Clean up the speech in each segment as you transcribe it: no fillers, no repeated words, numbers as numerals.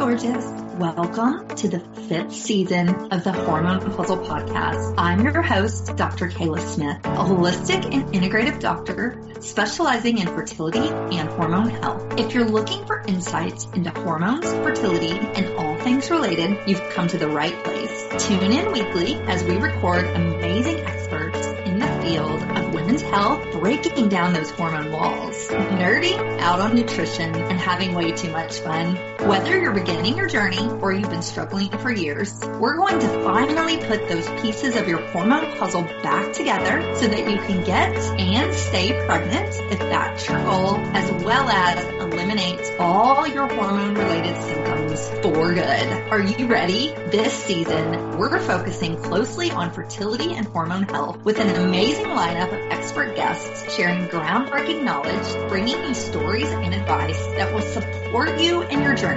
gorgeous. Welcome to the 5th season of the Hormone Puzzle Podcast. I'm your host, Dr. Kayla Smith, a holistic and integrative doctor specializing in fertility and hormone health. If you're looking for insights into hormones, fertility, and all things related, you've come to the right place. Tune in weekly as we record amazing experts in the field of women's health, breaking down those hormone walls, nerding out on nutrition, and having way too much fun. Whether you're beginning your journey or you've been struggling for years, we're going to finally put those pieces of your hormone puzzle back together so that you can get and stay pregnant if that's your goal, as well as eliminate all your hormone-related symptoms for good. Are you ready? This season, we're focusing closely on fertility and hormone health with an amazing lineup of expert guests sharing groundbreaking knowledge, bringing you stories and advice that will support you in your journey.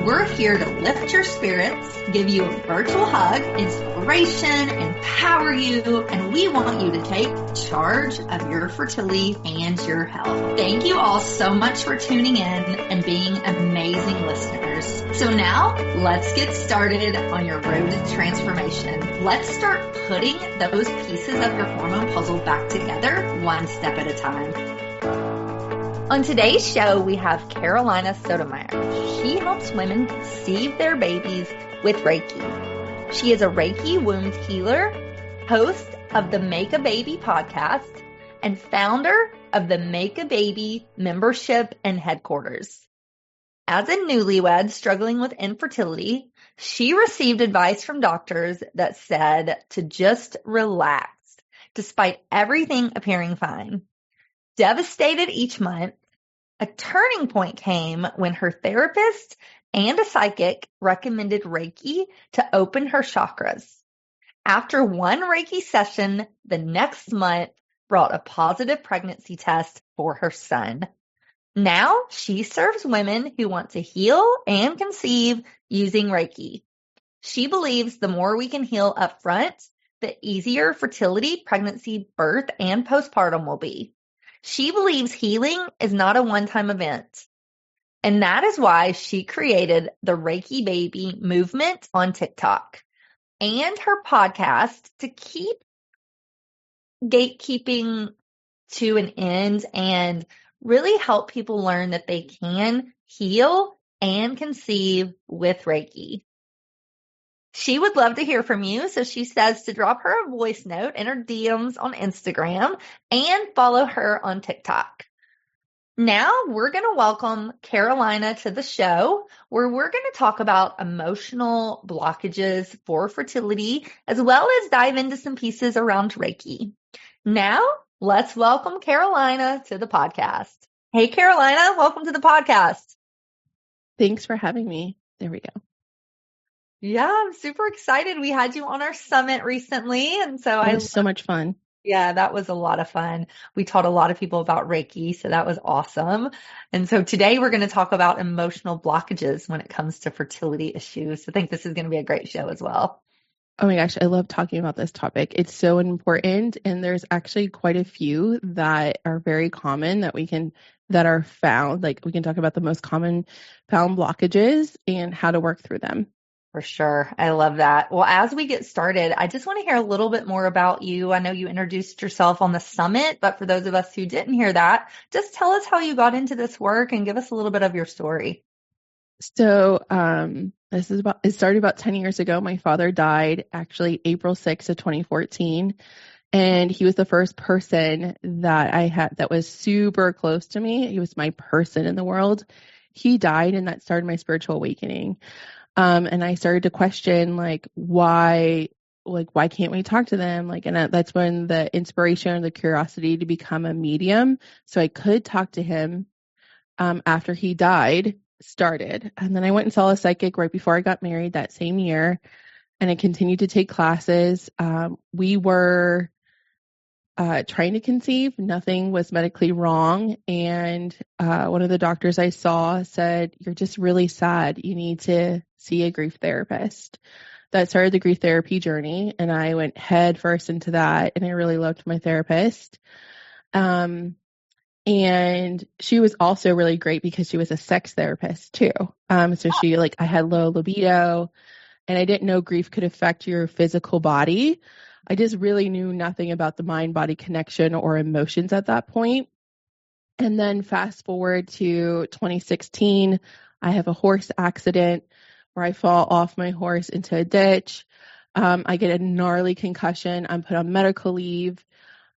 We're here to lift your spirits, give you a virtual hug, inspiration, empower you, and we want you to take charge of your fertility and your health. Thank you all so much for tuning in and being amazing listeners. So now, let's get started on your road to transformation. Let's start putting those pieces of your hormone puzzle back together one step at a time. On today's show, we have Carolina Sotomayor. She helps women conceive their babies with Reiki. She is a Reiki womb healer, host of the Make a Baby podcast, and founder of the Make a Baby membership and headquarters. As a newlywed struggling with infertility, she received advice from doctors that said to just relax, despite everything appearing fine. Devastated each month, a turning point came when her therapist and a psychic recommended Reiki to open her chakras. After one Reiki session, the next month brought a positive pregnancy test for her son. Now she serves women who want to heal and conceive using Reiki. She believes the more we can heal upfront, the easier fertility, pregnancy, birth, and postpartum will be. She believes healing is not a one-time event. And that is why she created the Reiki Baby Movement on TikTok and her podcast to keep gatekeeping to an end and really help people learn that they can heal and conceive with Reiki. She would love to hear from you, so she says to drop her a voice note in her DMs on Instagram and follow her on TikTok. Now we're going to welcome Carolina to the show, where we're going to talk about emotional blockages for fertility, as well as dive into some pieces around Reiki. Now, let's welcome Carolina to the podcast. Hey, Carolina, welcome to the podcast. Thanks for having me. There we go. Yeah, I'm super excited. We had you on our summit recently, and so it was so much fun. Yeah, that was a lot of fun. We taught a lot of people about Reiki, so that was awesome. And so today we're going to talk about emotional blockages when it comes to fertility issues. So I think this is going to be a great show as well. Oh my gosh, I love talking about this topic. It's so important, and there's actually quite a few that are very common that are found. Like, we can talk about the most common found blockages and how to work through them. For sure. I love that. Well, as we get started, I just want to hear a little bit more about you. I know you introduced yourself on the summit, but for those of us who didn't hear that, just tell us how you got into this work and give us a little bit of your story. So, it started about 10 years ago. My father died actually April 6th of 2014. And he was the first person that I had that was super close to me. He was my person in the world. He died, and that started my spiritual awakening. And I started to question, why can't we talk to them? And that's when the inspiration, the curiosity to become a medium, so I could talk to him, after he died, started. And then I went and saw a psychic right before I got married that same year, and I continued to take classes. We were trying to conceive. Nothing was medically wrong. And one of the doctors I saw said, "You're just really sad. You need to see a grief therapist." That started the grief therapy journey, and I went head first into that, and I really loved my therapist. And she was also really great because she was a sex therapist too. So she I had low libido, and I didn't know grief could affect your physical body. I just really knew nothing about the mind-body connection or emotions at that point. And then fast forward to 2016, I have a horse accident where I fall off my horse into a ditch. I get a gnarly concussion. I'm put on medical leave.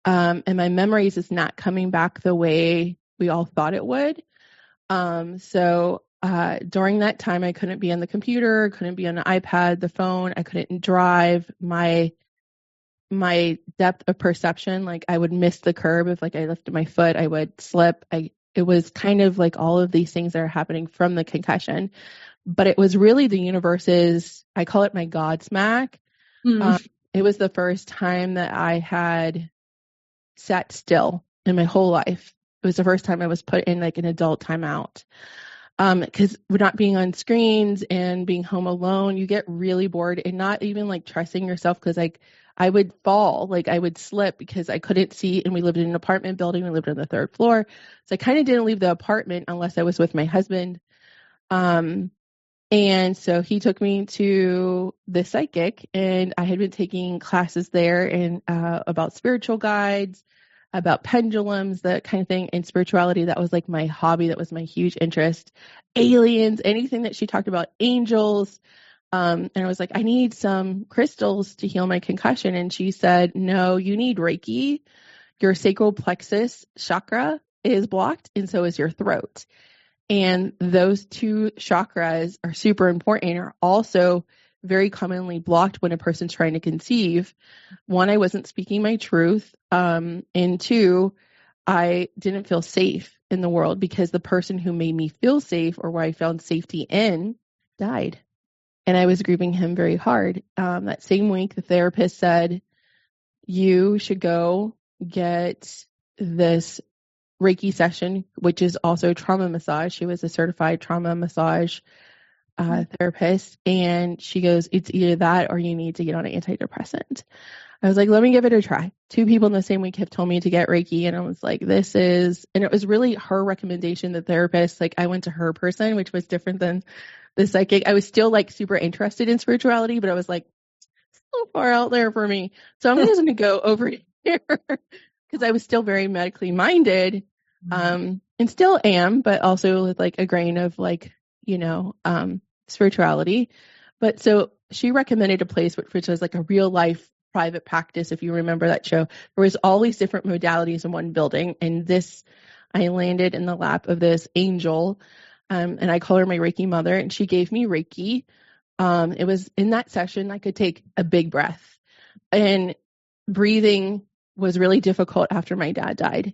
And my memories is not coming back the way we all thought it would. So during that time, I couldn't be on the computer, couldn't be on the iPad, the phone. I couldn't drive. My depth of perception, I would miss the curb. If I lifted my foot, I would slip. It was kind of all of these things that are happening from the concussion, but it was really the universe's, I call it my Godsmack. It was the first time that I had sat still in my whole life. It was the first time I was put in an adult timeout. Because we're not being on screens and being home alone, you get really bored and not even trusting yourself, because I would fall, I would slip because I couldn't see, and we lived in an apartment building. We lived on the third floor. So I kind of didn't leave the apartment unless I was with my husband. And so he took me to the psychic, and I had been taking classes there and about spiritual guides, about pendulums, that kind of thing, and spirituality. That was my hobby. That was my huge interest. Aliens, anything that she talked about, angels. And I was I need some crystals to heal my concussion. And she said, no, you need Reiki. Your sacral plexus chakra is blocked, and so is your throat. And those two chakras are super important and are also very commonly blocked when a person's trying to conceive. One, I wasn't speaking my truth. And two, I didn't feel safe in the world because the person who made me feel safe, or where I found safety in, died. And I was grieving him very hard. That same week, the therapist said, you should go get this Reiki session, which is also trauma massage. She was a certified trauma massage therapist. And she goes, it's either that or you need to get on an antidepressant. I was let me give it a try. 2 people in the same week have told me to get Reiki. And I was and it was really her recommendation, the therapist. I went to her person, which was different than the psychic. I was still super interested in spirituality, but I was so far out there for me. So I'm just going to go over here because I was still very medically minded, and still am, but also with a grain of spirituality. But so she recommended a place which was a real life private practice. If you remember that show, there was all these different modalities in one building. And I landed in the lap of this angel, and I call her my Reiki mother, and she gave me Reiki. It was in that session, I could take a big breath, and breathing was really difficult after my dad died.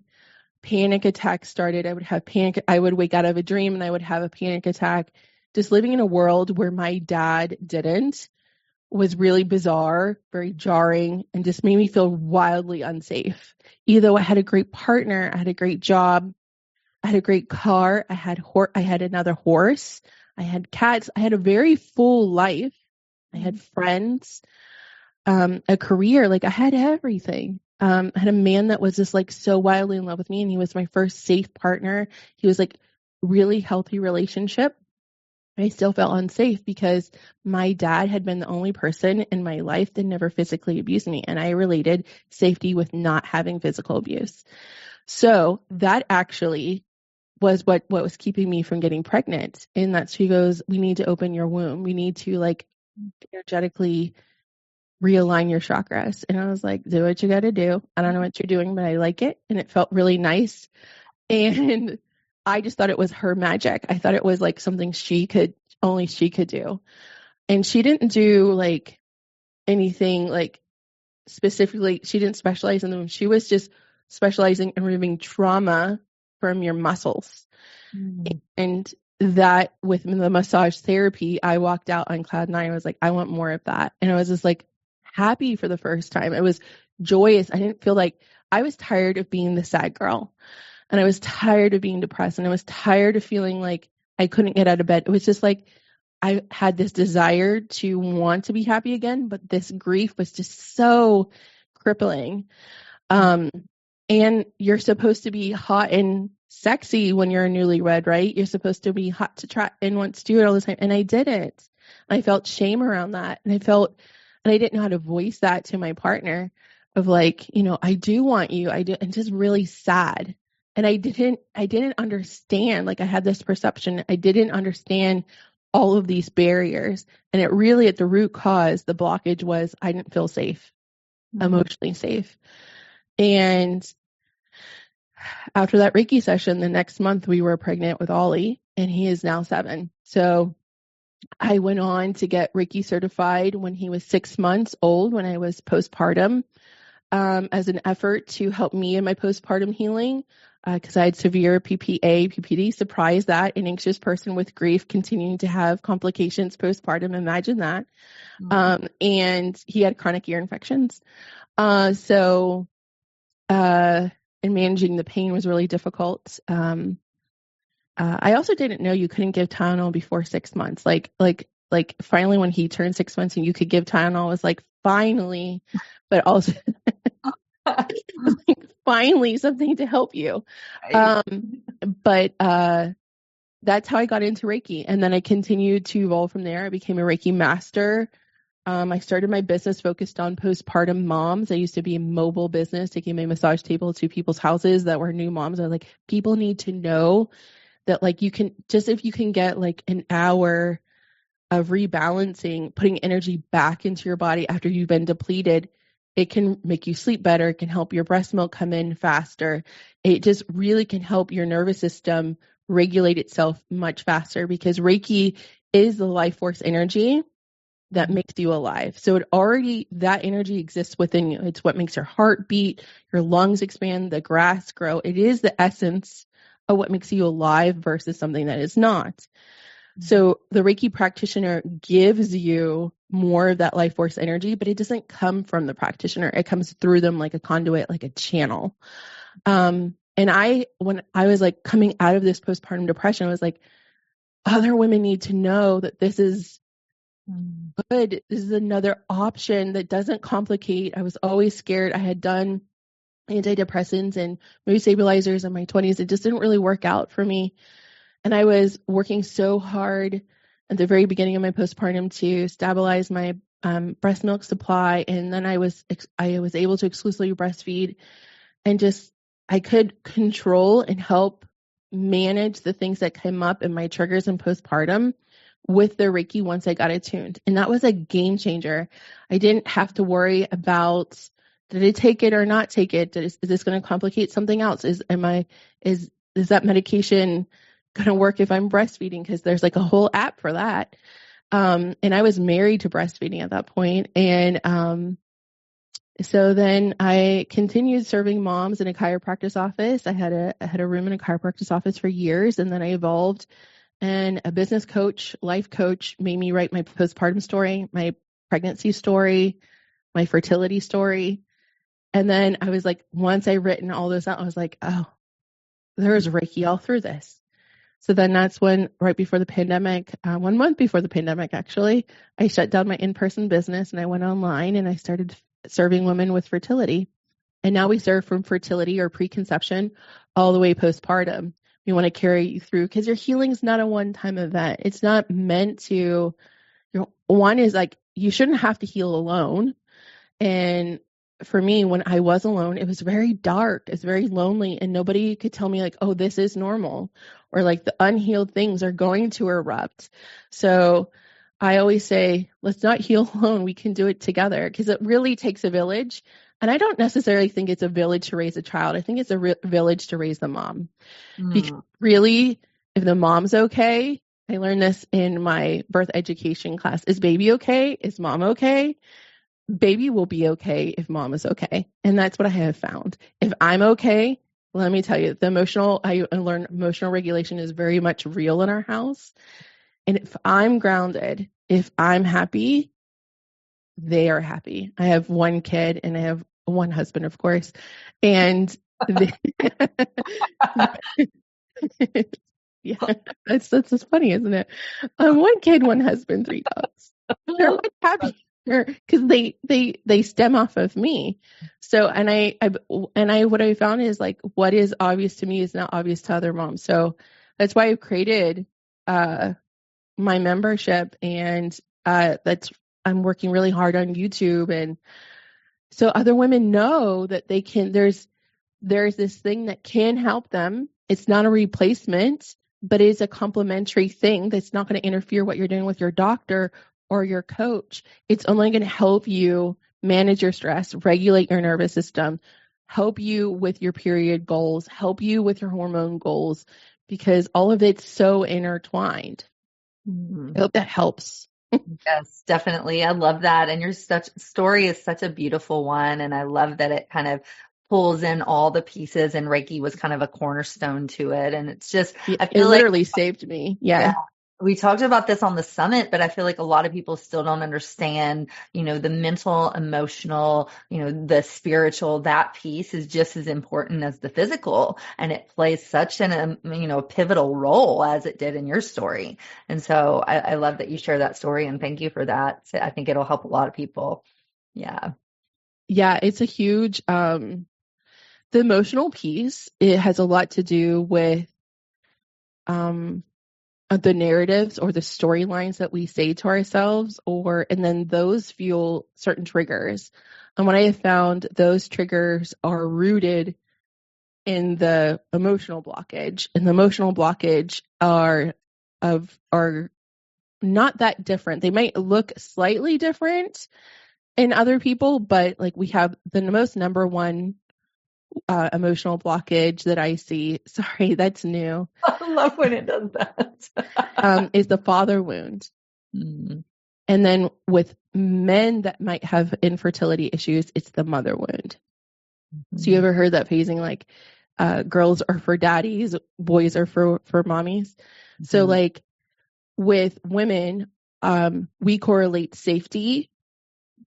Panic attacks started. I would have panic. I would wake out of a dream and I would have a panic attack. Just living in a world where my dad didn't was really bizarre, very jarring, and just made me feel wildly unsafe. Even though I had a great partner, I had a great job, I had a great car, I had another horse, I had cats, I had a very full life, I had friends, a career, I had everything. I had a man that was just so wildly in love with me, and he was my first safe partner. He was really healthy relationship. I still felt unsafe because my dad had been the only person in my life that never physically abused me. And I related safety with not having physical abuse. So that actually was what was keeping me from getting pregnant. And that she goes, we need to open your womb. We need to energetically realign your chakras. And I was do what you got to do. I don't know what you're doing, but I like it. And it felt really nice. And I just thought it was her magic. I thought it was something only she could do. And she didn't do anything specifically. She didn't specialize in them. She was just specializing in removing trauma from your muscles. And that with the massage therapy, I walked out on cloud 9. I was I want more of that. And I was just happy for the first time. It was joyous. I didn't feel I was tired of being the sad girl. And I was tired of being depressed. And I was tired of feeling I couldn't get out of bed. It was just I had this desire to want to be happy again, but this grief was just so crippling. And you're supposed to be hot and sexy when you're a newlywed, right? You're supposed to be hot to try and want to do it all the time. And I didn't. I felt shame around that. And I didn't know how to voice that to my partner of like, I do want you. I do. And just really sad. And I didn't understand, like I had this perception. I didn't understand all of these barriers. And it really, at the root cause, the blockage was I didn't feel safe, emotionally safe. And after that Reiki session, the next month we were pregnant with Ollie, and he is now 7. So I went on to get Reiki certified when he was 6 months old, when I was postpartum, as an effort to help me in my postpartum healing, because I had severe PPD. Surprise that, an anxious person with grief continuing to have complications postpartum. Imagine that. And he had chronic ear infections. And managing the pain was really difficult. I also didn't know you couldn't give Tylenol before 6 months. Like finally when he turned 6 months and you could give Tylenol, was like, finally, but also like, finally something to help you. But that's how I got into Reiki. And then I continued to evolve from there. I became a Reiki master. I started my business focused on postpartum moms. I used to be a mobile business, taking my massage table to people's houses that were new moms. I was like, people need to know that, like, you can just, if you can get like an hour of rebalancing, putting energy back into your body after you've been depleted, it can make you sleep better. It can help your breast milk come in faster. It just really can help your nervous system regulate itself much faster, because Reiki is the life force energy that makes you alive. So that energy exists within you. It's what makes your heart beat, your lungs expand, the grass grow. It is the essence of what makes you alive versus something that is not. So the Reiki practitioner gives you more of that life force energy, but it doesn't come from the practitioner. It comes through them like a conduit, like a channel. And when I was like coming out of this postpartum depression, I was like, other women need to know that this is good. This is another option that doesn't complicate. I was always scared. I had done antidepressants and mood stabilizers in my 20s. It just didn't really work out for me. And I was working so hard at the very beginning of my postpartum to stabilize my breast milk supply. And then I was able to exclusively breastfeed, and just, I could control and help manage the things that came up in my triggers in postpartum with the Reiki once I got attuned. And that was a game changer. I didn't have to worry about, did I take it or not take it? Is this going to complicate something else? Is that medication going to work if I'm breastfeeding? Because there's like a whole app for that. And I was married to breastfeeding at that point. And so then I continued serving moms in a chiropractic office. I had a room in a chiropractic office for years, and then I evolved. And a business coach, life coach, made me write my postpartum story, my pregnancy story, my fertility story. And then I was like, once I written all those out, I was like, oh, there's Reiki all through this. So then that's when, right before the pandemic, 1 month before the pandemic, actually, I shut down my in-person business and I went online and I started serving women with fertility. And now we serve from fertility or preconception all the way postpartum. We want to carry you through, because your healing is not a one-time event. It's not meant to, one is like, you shouldn't have to heal alone. And for me, when I was alone, it was very dark. It's very lonely, and nobody could tell me like, oh, this is normal, or like the unhealed things are going to erupt. So I always say, let's not heal alone. We can do it together, because it really takes a village. And I don't necessarily think it's a village to raise a child. I think it's a village to raise the mom. Because really, if the mom's okay, I learned this in my birth education class. Is baby okay? Is mom okay? Baby will be okay if mom is okay. And that's what I have found. If I'm okay, let me tell you, I learned emotional regulation is very much real in our house. And if I'm grounded, if I'm happy, they are happy. I have one kid and I have one husband, of course. And yeah, that's just funny, isn't it? One kid, one husband, 3 dogs. They're like happy. because they stem off of me. So, what I found is like, what is obvious to me is not obvious to other moms. So that's why I've created, my membership, and, I'm working really hard on YouTube. And so other women know that they can, there's this thing that can help them. It's not a replacement, but it is a complementary thing that's not going to interfere what you're doing with your doctor or your coach. It's only going to help you manage your stress, regulate your nervous system, help you with your period goals, help you with your hormone goals, because all of it's so intertwined. Mm-hmm. I hope that helps. Yes, definitely. I love that. And your story is such a beautiful one. And I love that it kind of pulls in all the pieces, and Reiki was kind of a cornerstone to it. And it's just, I feel it literally saved me. Yeah. We talked about this on the summit, but I feel like a lot of people still don't understand, the mental, emotional, the spiritual, that piece is just as important as the physical. And it plays such an, pivotal role as it did in your story. And so I love that you share that story, and thank you for that. So I think it'll help a lot of people. Yeah. Yeah. It's a huge, the emotional piece, it has a lot to do with, the narratives or the storylines that we say to ourselves, and then those fuel certain triggers. And what I have found, those triggers are rooted in the emotional blockage, and the emotional blockage are not that different. They might look slightly different in other people, but like we have the most number one emotional blockage that I see. Sorry, that's new. I love when it does that. Is the father wound. Mm. And then with men that might have infertility issues, it's the mother wound. Mm-hmm. So you ever heard that phrasing, like, girls are for daddies, boys are for mommies? Mm-hmm. So like with women, we correlate safety,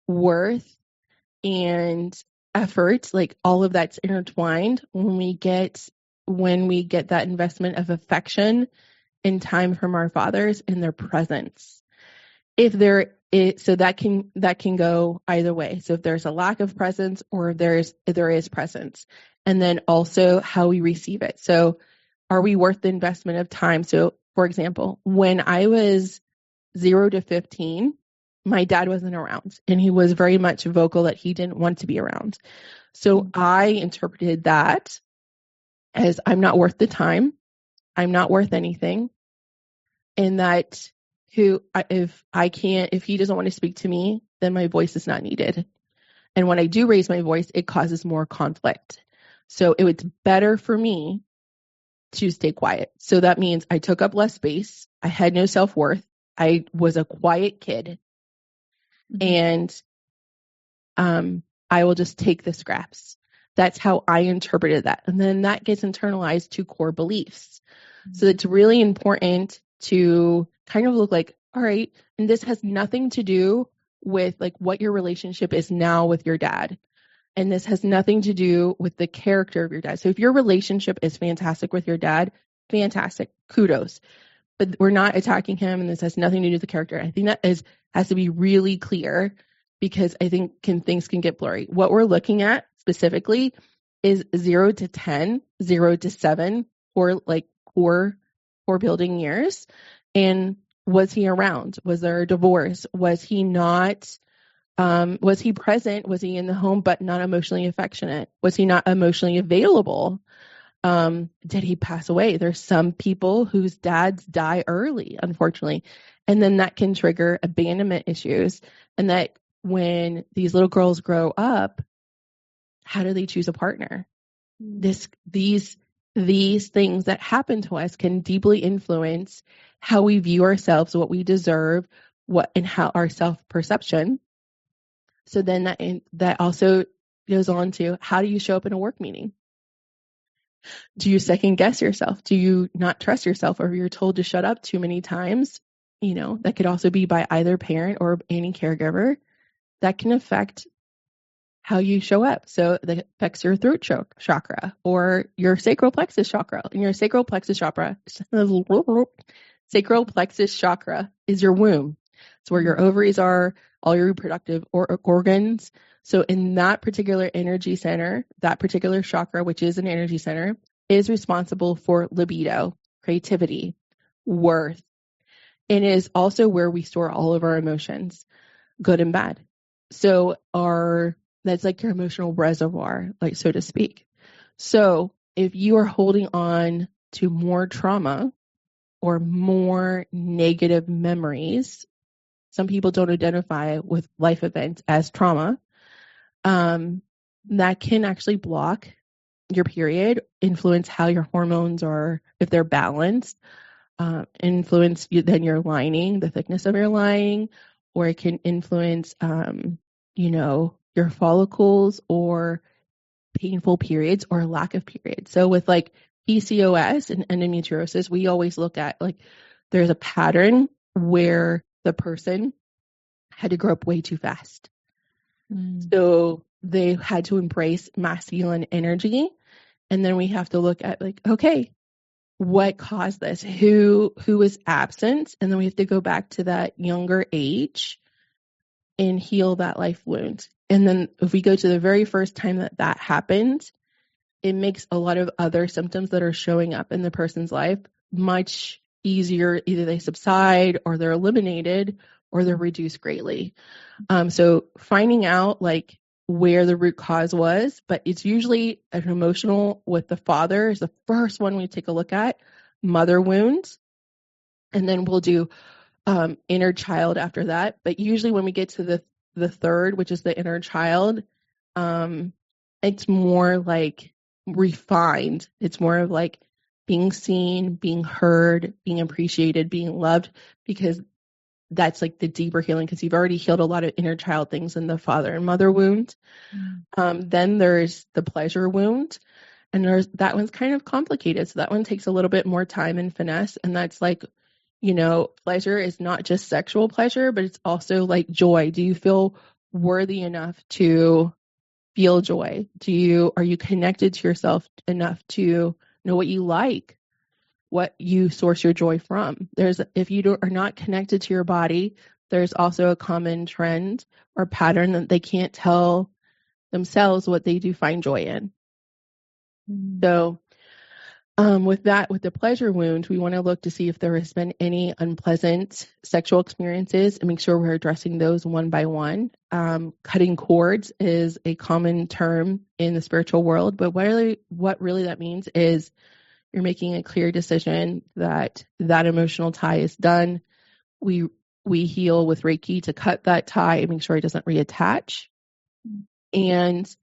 worth, and effort, like all of that's intertwined when we get that investment of affection and time from our fathers in their presence. So that can go either way. So if there's a lack of presence, or if there is presence, and then also how we receive it. So are we worth the investment of time? So for example, when I was 0 to 15, my dad wasn't around, and he was very much vocal that he didn't want to be around. So I interpreted that as I'm not worth the time. I'm not worth anything. And that if he doesn't want to speak to me, then my voice is not needed. And when I do raise my voice, it causes more conflict. So it's better for me to stay quiet. So that means I took up less space. I had no self-worth. I was a quiet kid. And I will just take the scraps. That's how I interpreted that. And then that gets internalized to core beliefs. So it's really important to kind of look like, all right, and this has nothing to do with like what your relationship is now with your dad. And this has nothing to do with the character of your dad. So if your relationship is fantastic with your dad, fantastic, kudos. But we're not attacking him, and this has nothing to do with the character. I think that has to be really clear, because I think things can get blurry. What we're looking at specifically is 0 to 10, 0 to 7, or like core building years. And was he around? Was there a divorce? Was he not? Was he present? Was he in the home but not emotionally affectionate? Was he not emotionally available? Did he pass away? There's some people whose dads die early, unfortunately. And then that can trigger abandonment issues. And that when these little girls grow up, how do they choose a partner? These things that happen to us can deeply influence how we view ourselves, what we deserve, and how our self-perception. So then that also goes on to, how do you show up in a work meeting? Do you second guess yourself? Do you not trust yourself, or you're told to shut up too many times? That could also be by either parent or any caregiver. That can affect how you show up. So that affects your throat chakra or your sacral plexus chakra. And your sacral plexus chakra is your womb. It's where your ovaries are, all your reproductive organs. So in that particular energy center, that particular chakra, which is an energy center, is responsible for libido, creativity, worth, and is also where we store all of our emotions, good and bad. So that's like your emotional reservoir, like so to speak. So if you are holding on to more trauma or more negative memories, some people don't identify with life events as trauma, that can actually block your period, influence how your hormones are, if they're balanced, influence then your lining, the thickness of your lining, or it can influence, your follicles or painful periods or lack of periods. So with like PCOS and endometriosis, we always look at like there's a pattern where the person had to grow up way too fast. So they had to embrace masculine energy. And then we have to look at like, okay, what caused this? Who was absent? And then we have to go back to that younger age and heal that life wound. And then if we go to the very first time that happened, it makes a lot of other symptoms that are showing up in the person's life much easier. Either they subside or they're eliminated or they're reduced greatly. So finding out like where the root cause was, but it's usually an emotional with the father is the first one we take a look at, mother wounds. And then we'll do inner child after that. But usually when we get to the third, which is the inner child, it's more like refined. It's more of like being seen, being heard, being appreciated, being loved, because that's like the deeper healing, because you've already healed a lot of inner child things in the father and mother wound. Then there's the pleasure wound, and that one's kind of complicated. So that one takes a little bit more time and finesse. And that's like, pleasure is not just sexual pleasure, but it's also like joy. Do you feel worthy enough to feel joy? Are you connected to yourself enough to know what you like, what you source your joy from? If you are not connected to your body, there's also a common trend or pattern that they can't tell themselves what they do find joy in. So with the pleasure wound, we want to look to see if there has been any unpleasant sexual experiences and make sure we're addressing those one by one. Cutting cords is a common term in the spiritual world, but what really that means is you're making a clear decision that emotional tie is done. We heal with Reiki to cut that tie and make sure it doesn't reattach. And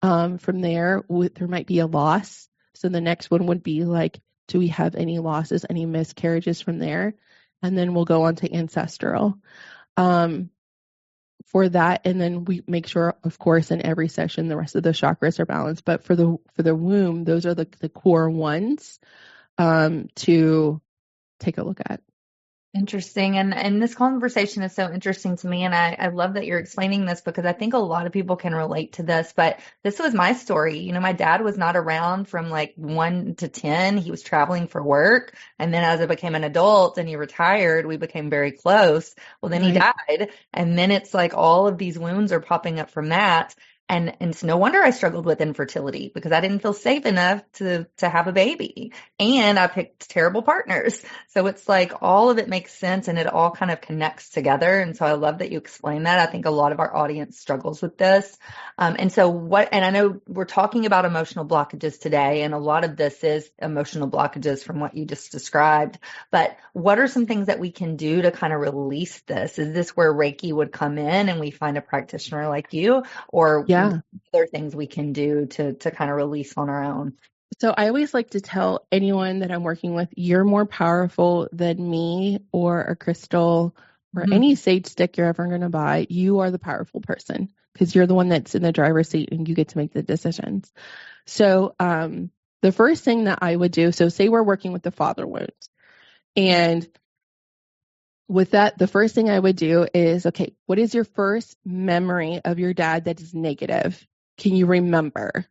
from there might be a loss. So the next one would be like, do we have any losses, any miscarriages from there? And then we'll go on to ancestral for that. And then we make sure, of course, in every session, the rest of the chakras are balanced. But for the womb, those are the core ones to take a look at. Interesting. And this conversation is so interesting to me. And I love that you're explaining this, because I think a lot of people can relate to this. But this was my story. My dad was not around from like 1 to 10. He was traveling for work. And then as I became an adult and he retired, we became very close. Well, then he died. And then it's like all of these wounds are popping up from that. And it's no wonder I struggled with infertility, because I didn't feel safe enough to have a baby, and I picked terrible partners. So it's like all of it makes sense and it all kind of connects together. And so I love that you explained that. I think a lot of our audience struggles with this. And I know we're talking about emotional blockages today, and a lot of this is emotional blockages from what you just described. But what are some things that we can do to kind of release this? Is this where Reiki would come in and we find a practitioner like you, or other things we can do to kind of release on our own? So I always like to tell anyone that I'm working with, you're more powerful than me or a crystal or any sage stick you're ever going to buy. You are the powerful person, because you're the one that's in the driver's seat and you get to make the decisions. So the first thing that I would do, so say we're working with the father wound, and with that, the first thing I would do is, okay, what is your first memory of your dad that is negative? Can you remember?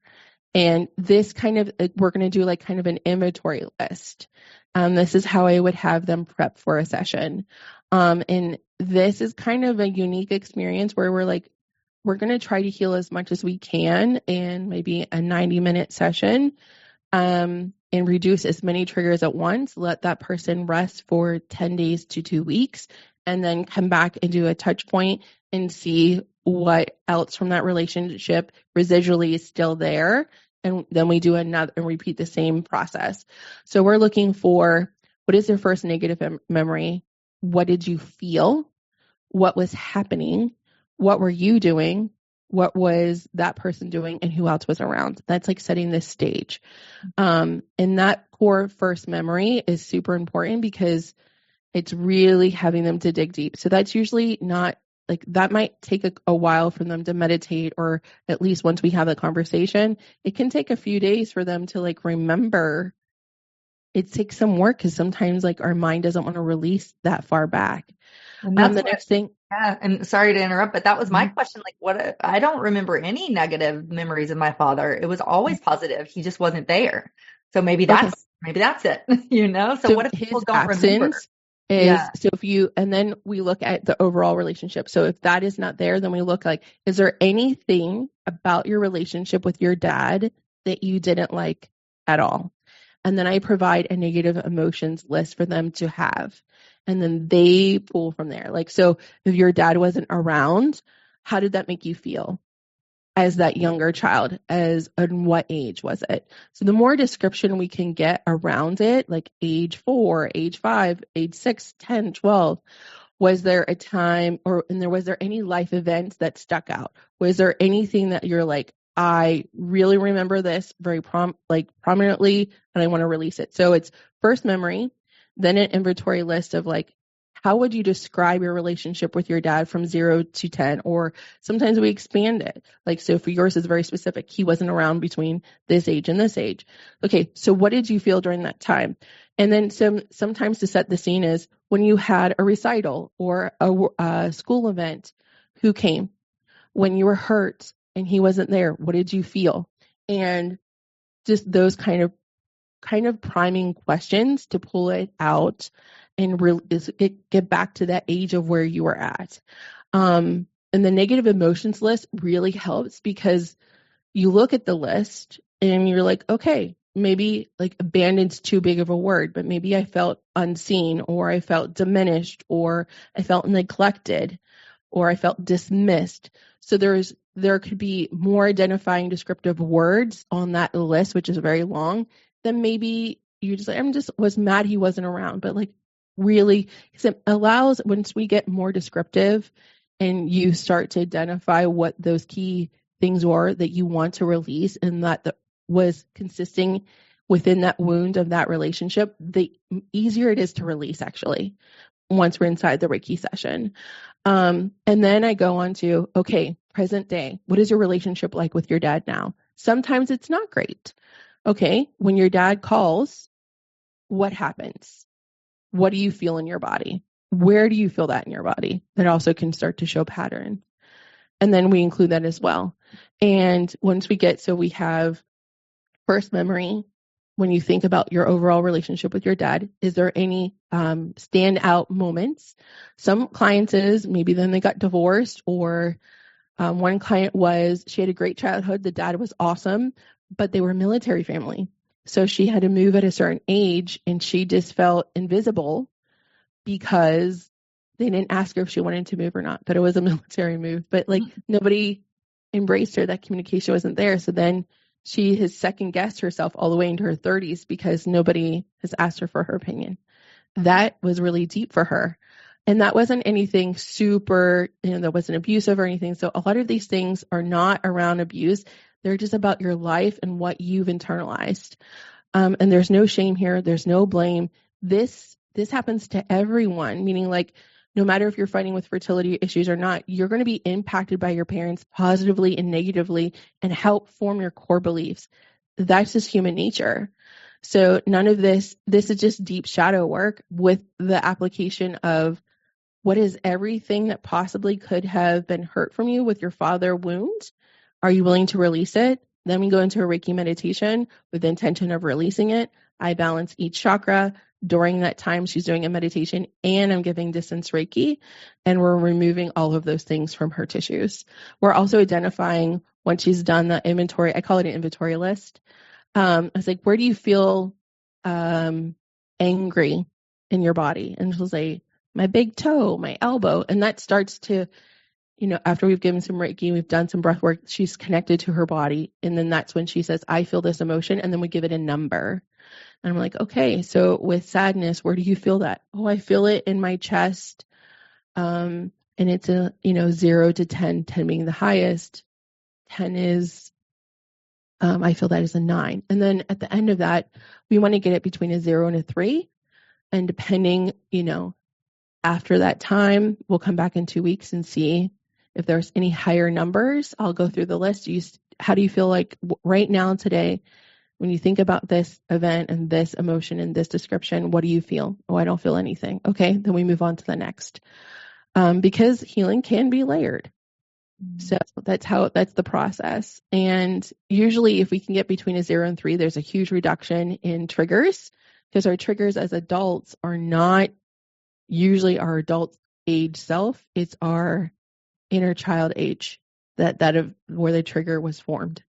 And this we're going to do like kind of an inventory list. This is how I would have them prep for a session. And this is kind of a unique experience where we're going to try to heal as much as we can in maybe a 90-minute session, and reduce as many triggers at once. Let that person rest for 10 days to 2 weeks, and then come back and do a touch point and see what else from that relationship residually is still there. And then we do another and repeat the same process. So we're looking for, what is their first negative memory? What did you feel? What was happening? What were you doing? What was that person doing? And who else was around? That's like setting this stage. And that core first memory is super important because it's really having them to dig deep. So that's usually not like, that might take a while for them to meditate, or at least once we have the conversation, it can take a few days for them to like remember. It takes some work because sometimes like our mind doesn't want to release that far back. And that's the next thing. Yeah. And sorry to interrupt, but that was my question. Like, I don't remember any negative memories of my father. It was always positive. He just wasn't there. So maybe that's it, So what if people don't remember? So and then we look at the overall relationship. So if that is not there, then we look like, is there anything about your relationship with your dad that you didn't like at all? And then I provide a negative emotions list for them to have. And then they pull from there. Like, so if your dad wasn't around, how did that make you feel as that younger child? And what age was it? So the more description we can get around it, like age 4, age 5, age 6, 10, 12, was there a time was there any life events that stuck out? Was there anything that you're like, I really remember this very prominently, and I want to release it? So it's first memory, then an inventory list of like, how would you describe your relationship with your dad from 0 to 10? Or sometimes we expand it. Like, so for yours is very specific. He wasn't around between this age and this age. Okay, so what did you feel during that time? And then sometimes to set the scene is when you had a recital or a school event, who came? When you were hurt and he wasn't there, what did you feel? And just those kind of priming questions to pull it out and get back to that age of where you were at. And the negative emotions list really helps because you look at the list and you're like, okay, maybe like abandoned's too big of a word, but maybe I felt unseen, or I felt diminished, or I felt neglected, or I felt dismissed. So there could be more identifying descriptive words on that list, which is very long. Then maybe you just like, was mad he wasn't around, but like really, it allows, once we get more descriptive and you start to identify what those key things were that you want to release and that was consisting within that wound of that relationship, the easier it is to release actually once we're inside the Reiki session. And then I go on to, okay, present day. What is your relationship like with your dad now? Sometimes it's not great. Okay, when your dad calls, what happens? What do you feel in your body? Where do you feel that in your body? That also can start to show pattern. And then we include that as well. And once we have first memory, when you think about your overall relationship with your dad, is there any standout moments? Some clients maybe then they got divorced, or one client she had a great childhood. The dad was awesome, but they were a military family. So she had to move at a certain age, and she just felt invisible because they didn't ask her if she wanted to move or not, but it was a military move. But like nobody embraced her. That communication wasn't there. So then she has second guessed herself all the way into her 30s because nobody has asked her for her opinion. That was really deep for her. And that wasn't anything super, that wasn't abusive or anything. So a lot of these things are not around abuse. They're just about your life and what you've internalized. And there's no shame here. There's no blame. This happens to everyone, meaning like no matter if you're fighting with fertility issues or not, you're going to be impacted by your parents positively and negatively and help form your core beliefs. That's just human nature. So none of this is just deep shadow work with the application of what is everything that possibly could have been hurt from you with your father wound. Are you willing to release it? Then we go into a Reiki meditation with the intention of releasing it. I balance each chakra, during that time she's doing a meditation, and I'm giving distance Reiki, and we're removing all of those things from her tissues. We're also identifying, once she's done the inventory, I call it an inventory list. I was like, where do you feel angry in your body? And she'll say, my big toe, my elbow. And that starts to, after we've given some Reiki, we've done some breath work, she's connected to her body. And then that's when she says, I feel this emotion. And then we give it a number. And I'm like, okay, so with sadness, where do you feel that? Oh, I feel it in my chest. And it's 0 to 10, 10 being the highest. 10 is, I feel that is a 9. And then at the end of that, we want to get it between a 0 and a 3. And depending, after that time, we'll come back in 2 weeks and see if there's any higher numbers. I'll go through the list. How do you feel like right now today, when you think about this event and this emotion and this description, what do you feel? Oh, I don't feel anything. Okay, then we move on to the next. Because healing can be layered. So that's the process. And usually if we can get between a 0 and 3, there's a huge reduction in triggers, because our triggers as adults are not usually our adult age self. It's our inner child age that of where the trigger was formed.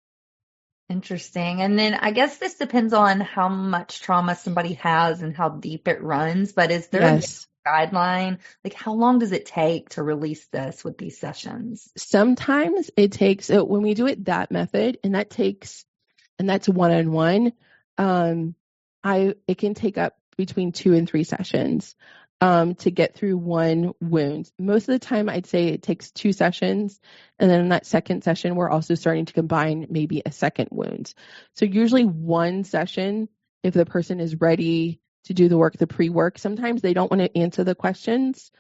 Interesting. And then I guess this depends on how much trauma somebody has and how deep it runs. But is there a guideline? Like, how long does it take to release this with these sessions? Sometimes it takes, when we do it that method, and that's one-on-one, it can take up between 2 and 3 sessions to get through one wound. Most of the time, I'd say it takes 2 sessions. And then in that second session, we're also starting to combine maybe a second wound. So usually one session, if the person is ready to do the work, the pre-work, sometimes they don't want to answer the questions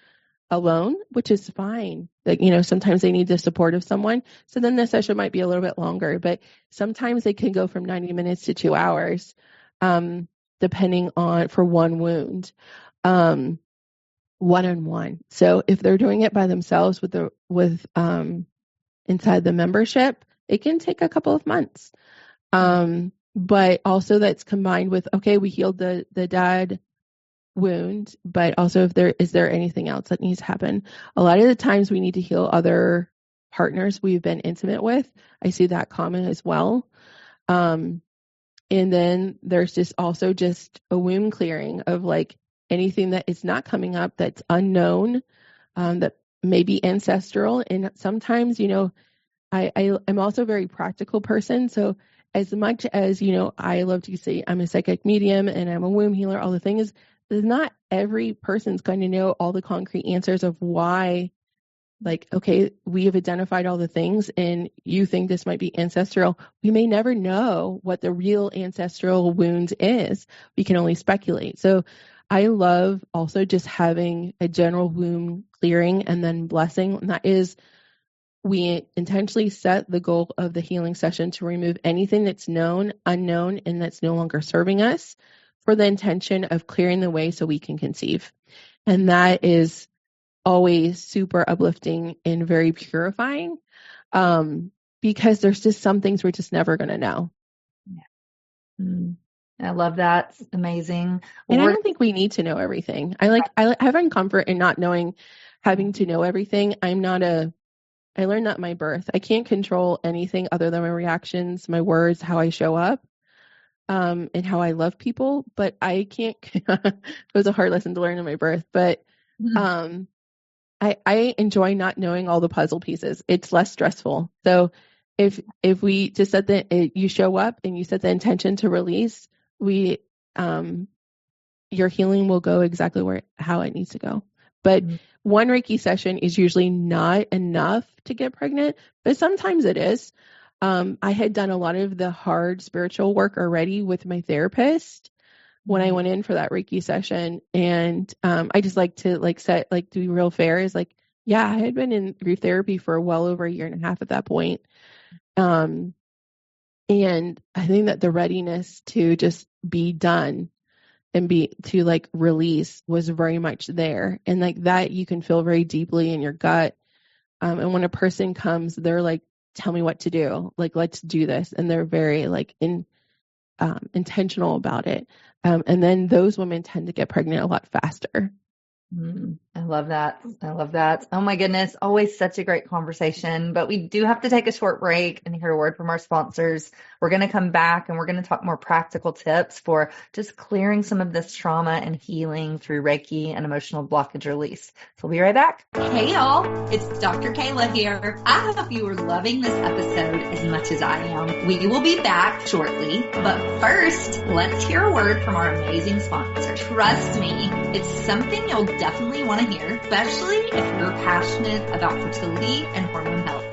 alone, which is fine. Like, sometimes they need the support of someone. So then the session might be a little bit longer, but sometimes they can go from 90 minutes to 2 hours, depending on for one wound. One-on-one. So if they're doing it by themselves with inside the membership, it can take a couple of months. But also that's combined with, okay, we healed the dad wound, but also is there anything else that needs to happen? A lot of the times we need to heal other partners we've been intimate with. I see that common as well. And then there's just a wound clearing of like anything that is not coming up that's unknown, that may be ancestral. And sometimes, I'm also a very practical person. So as much as, I love to say I'm a psychic medium and I'm a womb healer, all the things, not every person's going to know all the concrete answers of why, like, okay, we have identified all the things and you think this might be ancestral. We may never know what the real ancestral wound is. We can only speculate. So I love also just having a general wound clearing and then blessing. And that is, we intentionally set the goal of the healing session to remove anything that's known, unknown, and that's no longer serving us, for the intention of clearing the way so we can conceive. And that is always super uplifting and very purifying, because there's just some things we're just never going to know. Yeah. I love that. It's amazing. And I don't think we need to know everything. I find comfort in not having to know everything. I learned that in my birth. I can't control anything other than my reactions, my words, how I show up, and how I love people. But I can't, it was a hard lesson to learn in my birth, but I enjoy not knowing all the puzzle pieces. It's less stressful. So if we just you show up and you set the intention to release, your healing will go exactly how it needs to go. But one Reiki session is usually not enough to get pregnant, but sometimes it is. I had done a lot of the hard spiritual work already with my therapist when I went in for that Reiki session. And I just like to do real fair is like, yeah, I had been in grief therapy for well over 1.5 years at that point. And I think that the readiness to just be done and to release was very much there. And like that, you can feel very deeply in your gut. And when a person comes, they're like, tell me what to do. Like, let's do this. And they're very intentional about it. And then those women tend to get pregnant a lot faster. I love that. I love that. Oh my goodness. Always such a great conversation, but we do have to take a short break and hear a word from our sponsors. We're going to come back and we're going to talk more practical tips for just clearing some of this trauma and healing through Reiki and emotional blockage release. So we'll be right back. Hey y'all, it's Dr. Kayla here. I hope you are loving this episode as much as I am. We will be back shortly, but first, let's hear a word from our amazing sponsor. Trust me, it's something you'll definitely want to hear, especially if you're passionate about fertility and hormone health.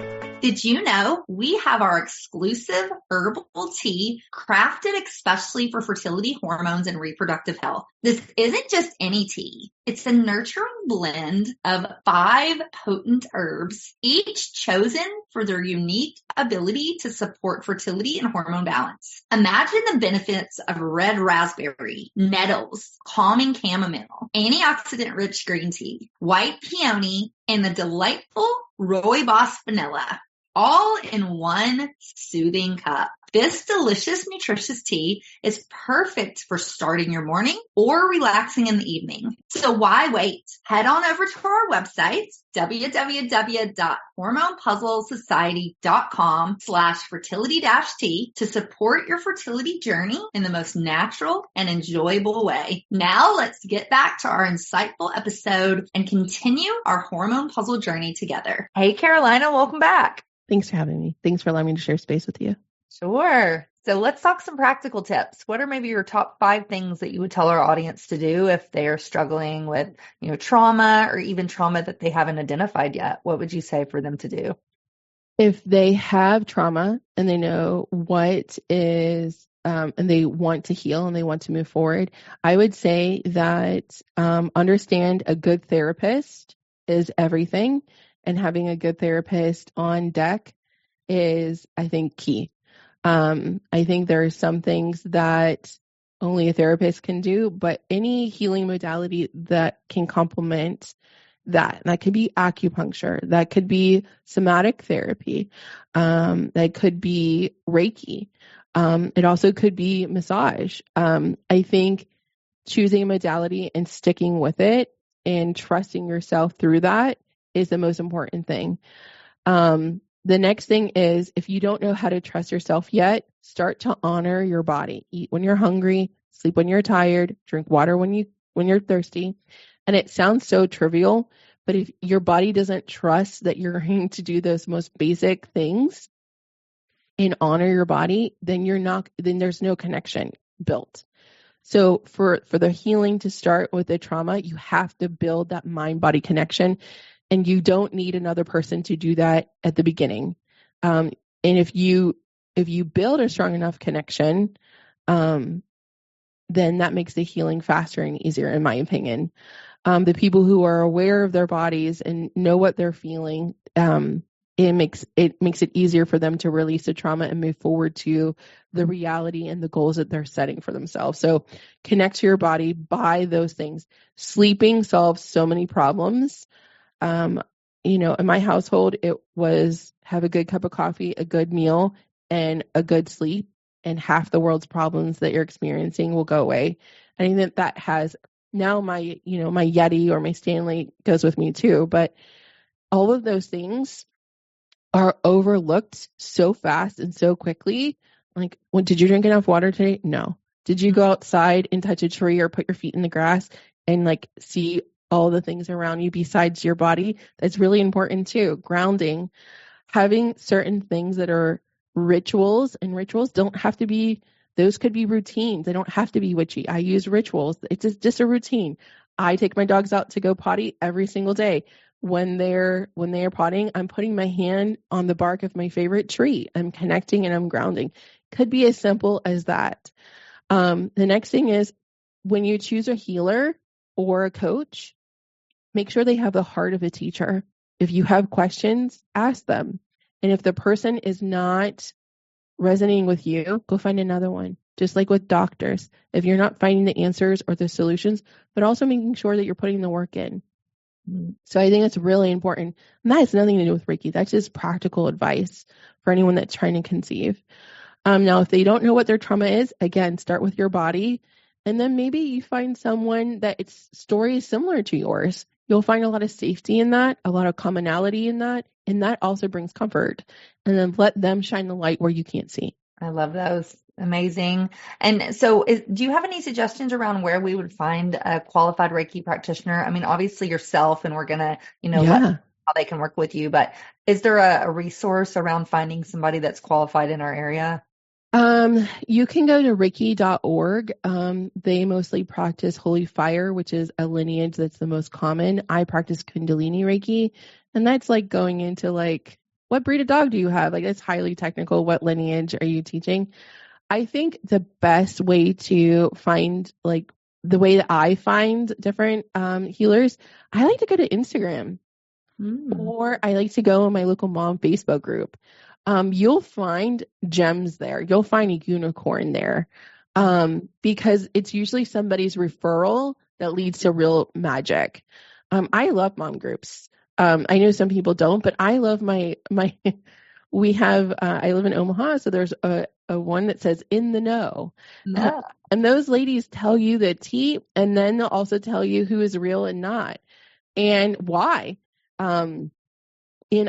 Did you know we have our exclusive herbal tea crafted especially for fertility, hormones, and reproductive health? This isn't just any tea. It's a nurturing blend of 5 potent herbs, each chosen for their unique ability to support fertility and hormone balance. Imagine the benefits of red raspberry, nettles, calming chamomile, antioxidant-rich green tea, white peony, and the delightful rooibos vanilla, all in one soothing cup. This delicious, nutritious tea is perfect for starting your morning or relaxing in the evening. So why wait? Head on over to our website, www.hormonepuzzlesociety.com/fertility-tea to support your fertility journey in the most natural and enjoyable way. Now let's get back to our insightful episode and continue our hormone puzzle journey together. Hey, Carolina, welcome back. Thanks for having me. Thanks for allowing me to share space with you. Sure. So let's talk some practical tips. What are maybe your top 5 things that you would tell our audience to do if they are struggling with, trauma or even trauma that they haven't identified yet? What would you say for them to do? If they have trauma and they know what is, and they want to heal and they want to move forward, I would say that understand a good therapist is everything. And having a good therapist on deck is, I think, key. I think there are some things that only a therapist can do, but any healing modality that can complement that could be acupuncture, that could be somatic therapy, that could be Reiki. It also could be massage. I think choosing a modality and sticking with it and trusting yourself through that is the most important thing. The next thing is, if you don't know how to trust yourself yet, start to honor your body. Eat when you're hungry, sleep when you're tired, drink water when you're thirsty. And it sounds so trivial, but if your body doesn't trust that you're going to do those most basic things and honor your body, then there's no connection built. So for the healing to start with the trauma, you have to build that mind-body connection. And you don't need another person to do that at the beginning. And if you build a strong enough connection, then that makes the healing faster and easier, in my opinion. The people who are aware of their bodies and know what they're feeling, it makes it easier for them to release the trauma and move forward to the reality and the goals that they're setting for themselves. So connect to your body, buy those things. Sleeping solves so many problems. In my household, it was have a good cup of coffee, a good meal, and a good sleep, and half the world's problems that you're experiencing will go away. I think that has now my Yeti or my Stanley goes with me too, but all of those things are overlooked so fast and so quickly. Like, did you drink enough water today? No. Did you go outside and touch a tree or put your feet in the grass and see all the things around you besides your body? That's really important too. Grounding, having certain things that are rituals, and rituals don't have to be, those could be routines. They don't have to be witchy. I use rituals. It's just a routine. I take my dogs out to go potty every single day. When they are pottying, I'm putting my hand on the bark of my favorite tree. I'm connecting and I'm grounding. Could be as simple as that. The next thing is, when you choose a healer or a coach, make sure they have the heart of a teacher. If you have questions, ask them. And if the person is not resonating with you, go find another one. Just like with doctors, if you're not finding the answers or the solutions, but also making sure that you're putting the work in. So I think it's really important. And that has nothing to do with Reiki. That's just practical advice for anyone that's trying to conceive. Now, if they don't know what their trauma is, again, start with your body. And then maybe you find someone that its story is similar to yours. You'll find a lot of safety in that, a lot of commonality in that. And that also brings comfort. And then let them shine the light where you can't see. I love those. Amazing. And so do you have any suggestions around where we would find a qualified Reiki practitioner? I mean, obviously yourself, and we're going to, let how they can work with you, but is there a resource around finding somebody that's qualified in our area? You can go to reiki.org. They mostly practice Holy Fire, which is a lineage that's the most common. I practice Kundalini Reiki, and that's like going into like, what breed of dog do you have? Like, it's highly technical. What lineage are you teaching? I think the best way to find, like, the way that I find different healers, I like to go to Instagram, or I like to go on my local mom Facebook group. You'll find gems there. You'll find a unicorn there, because it's usually somebody's referral that leads to real magic. I love mom groups. I know some people don't, but I love my we have, I live in Omaha, so there's a one that says In the Know. Yeah. And those ladies tell you the tea, and then they'll also tell you who is real and not, and why. And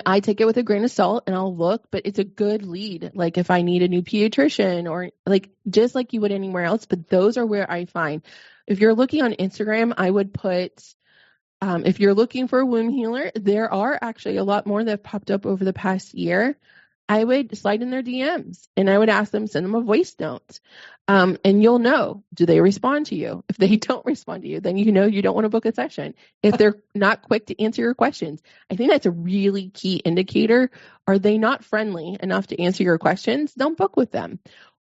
I take it with a grain of salt, and I'll look, but it's a good lead. Like if I need a new pediatrician, or like just like you would anywhere else, but those are where I find. If you're looking on Instagram, I would put, if you're looking for a womb healer, there are actually a lot more that have popped up over the past year. I would slide in their DMs and I would ask them, send them a voice note. And you'll know, do they respond to you? If they don't respond to you, then you know you don't want to book a session. If they're not quick to answer your questions, I think that's a really key indicator. Are they not friendly enough to answer your questions? Don't book with them.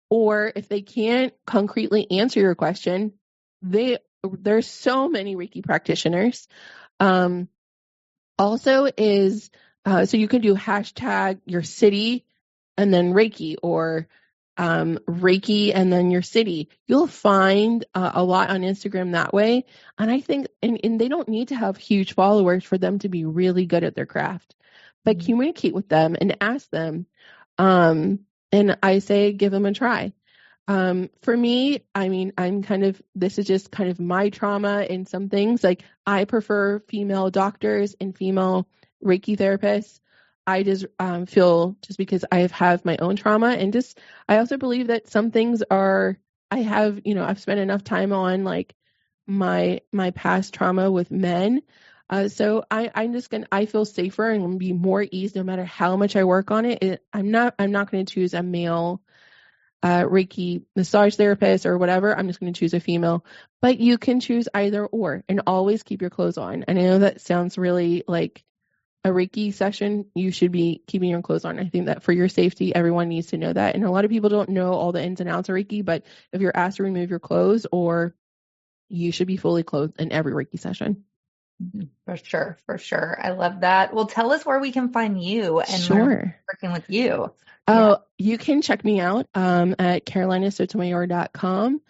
Or if they can't concretely answer your question, there's so many Reiki practitioners. Also is, so you can do hashtag your city and then Reiki, or Reiki and then your city. You'll find a lot on Instagram that way. And I think, and they don't need to have huge followers for them to be really good at their craft, but communicate with them and ask them. And I say, give them a try. For me, I mean, this is just kind of my trauma in some things. Like, I prefer female doctors and female Reiki therapists. I just feel, just because I have my own trauma, and just, I also believe that some things I've spent enough time on like my past trauma with men. So I feel safer and be more ease no matter how much I work on it. I'm not going to choose a male Reiki massage therapist or whatever. I'm just going to choose a female, but you can choose either or, and always keep your clothes on. And I know that sounds really like a Reiki session, you should be keeping your clothes on. I think that for your safety, everyone needs to know that. And a lot of people don't know all the ins and outs of Reiki, but if you're asked to remove your clothes, or you should be fully clothed in every Reiki session. For sure. For sure. I love that. Well, tell us where we can find you and Sure. working with you. Oh, you can check me out at carolinasotomayor.com,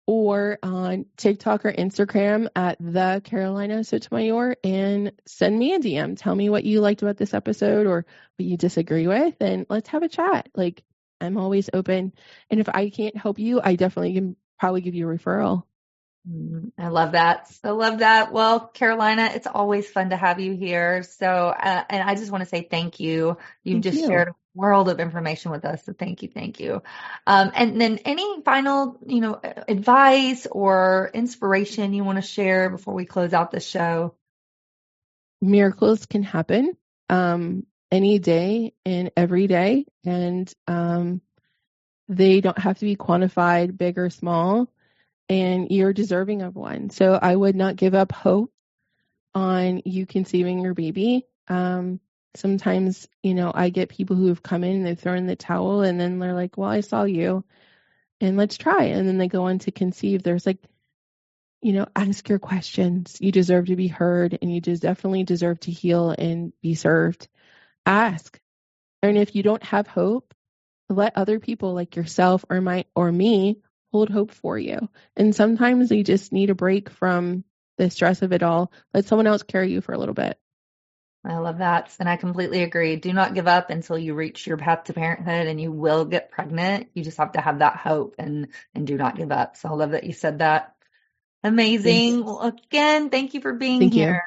or on TikTok or Instagram at the Carolina Sotomayor, and send me a DM. Tell me what you liked about this episode or what you disagree with, and let's have a chat. Like, I'm always open. And if I can't help you, I definitely can probably give you a referral. I love that. I love that. Well, Carolina, it's always fun to have you here. So, and I just want to say thank you. You've just shared a world of information with us. So thank you. Thank you. And then any final, advice or inspiration you want to share before we close out the show? Miracles can happen any day and every day. And they don't have to be quantified, big or small. And you're deserving of one. So I would not give up hope on you conceiving your baby. Sometimes, I get people who have come in and they've thrown the towel, and then they're like, well, I saw you and let's try. And then they go on to conceive. There's like, ask your questions. You deserve to be heard, and you just definitely deserve to heal and be served. Ask. And if you don't have hope, let other people like yourself or me hold hope for you. And sometimes you just need a break from the stress of it all. Let someone else carry you for a little bit. I love that. And I completely agree. Do not give up until you reach your path to parenthood, and you will get pregnant. You just have to have that hope and do not give up. So I love that you said that. Amazing. Yes. Well, again, thank you for being Thank here. you.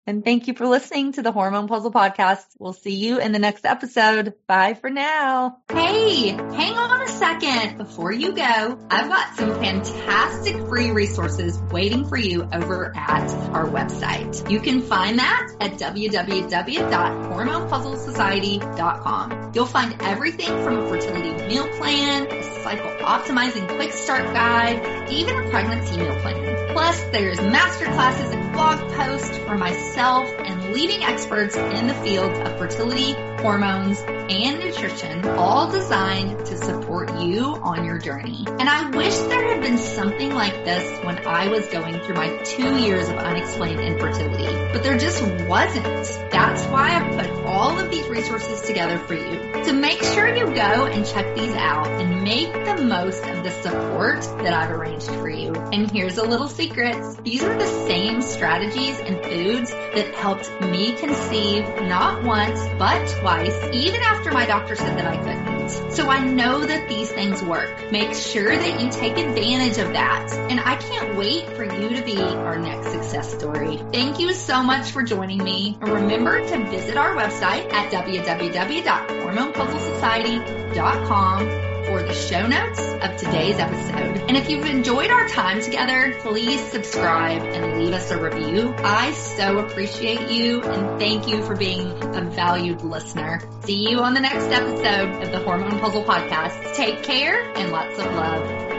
And thank you for listening to the Hormone Puzzle Podcast. We'll see you in the next episode. Bye for now. Hey, hang on a second before you go. I've got some fantastic free resources waiting for you over at our website. You can find that at www.hormonepuzzlesociety.com. You'll find everything from a fertility meal plan, a cycle optimizing quick start guide, even a pregnancy meal plan. Plus, there's masterclasses and blog posts from myself and leading experts in the fields of fertility, hormones, and nutrition, all designed to support you on your journey. And I wish there had been something like this when I was going through my 2 years of unexplained infertility, but there just wasn't. That's why I put all of these resources together for you. So make sure you go and check these out and make the most of the support that I've arranged for you. And here's a little secret. These are the same strategies and foods that helped me conceive not once, but twice, even after my doctor said that I couldn't. So I know that these things work. Make sure that you take advantage of that. And I can't wait for you to be our next success story. Thank you so much for joining me. And remember to visit our website at www.hormonepuzzlesociety.com for the show notes of today's episode. And if you've enjoyed our time together, please subscribe and leave us a review. I so appreciate you, and thank you for being a valued listener. See you on the next episode of the Hormone Puzzle Podcast. Take care and lots of love.